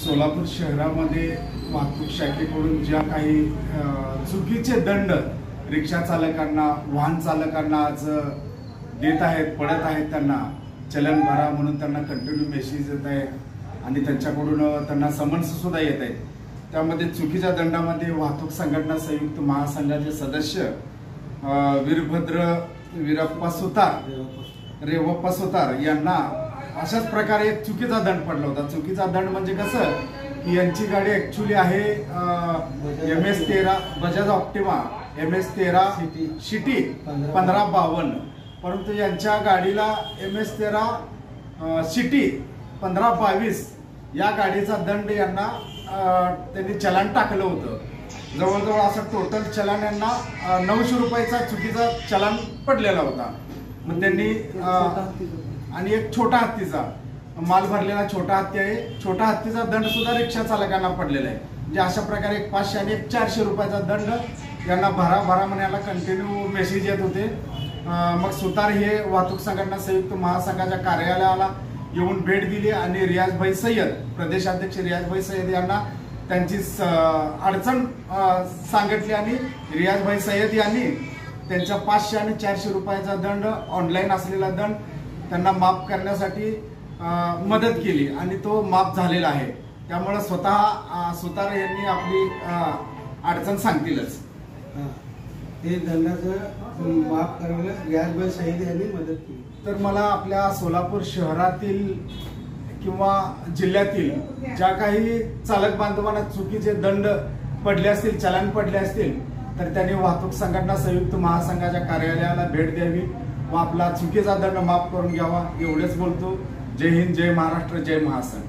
सोलापूर शहरामध्ये वाहतूक शाखेकडून ज्या काही चुकीचे दंड रिक्षा चालकांना वाहन चालकांना आज देत आहेत पडत आहेत, त्यांना चलन भरा म्हणून त्यांना कंटिन्यू मेसेज येत आहेत आणि त्यांच्याकडून त्यांना समन्स सुद्धा येत आहेत। त्यामध्ये चुकीच्या दंडामध्ये वाहतूक संघटना संयुक्त महासंघाचे सदस्य रेवप्पा सुतार यांना अशाच प्रकारे एक चुकीचा दंड पडला होता। चुकीचा दंड म्हणजे कसं की यांची गाडी ऍक्च्युली आहे MS13 Bajaj optima MS13 city 1552, परंतु यांच्या गाडीला MS13 सिटी 1522 या गाडीचा दंड यांना त्यांनी चलान टाकलं होतं। जवळजवळ असं टोटल चलान यांना 900 रुपयाचा चुकीचा चलान पडलेला होता। मग त्यांनी आणि एक छोटा हत्तीचा माल भरलेला छोटा हत्ती आहे, छोटा हत्तीचा दंड सुद्धा रिक्षा चालकांना पडलेला आहे। म्हणजे अशा प्रकारे एक 500 आणि एक 400 रुपयाचा दंड यांना भरा म्हणण्याला कंटिन्यू मेसेज येत होते। मग सुतार हे वाहतूक संघटना संयुक्त महासंघाच्या कार्यालयाला येऊन भेट दिली आणि रियाजभाई सय्यद, प्रदेशाध्यक्ष रियाजभाई सय्यद यांना त्यांची अडचण सांगितली आणि रियाजभाई सय्यद यांनी त्यांच्या 500 आणि 400 रुपयाचा दंड ऑनलाईन असलेला दंड त्यांना माफ करण्यासाठी मदत केली आणि तो माफ झालेला आहे। त्यामुळे स्वतः सुतार यांनी आपली अडचण सांगतीलच। ते दंडाचं माफ करण्यास रियाजभाई सय्यद यांनी मदत केली। तर मला आपल्या सोलापूर शहरातील किंवा जिल्ह्यातील ज्या काही चालक बांधवांना चुकीचे दंड पडले असतील, चलान पडले असतील, तर त्यांनी वाहतूक संघटना संयुक्त महासंघाच्या कार्यालयाला भेट द्यावी व आपला चुकीचा दंड माफ करून घ्यावा, एवढेच बोलतो। जय हिंद, जय महाराष्ट्र, जय महासंघ।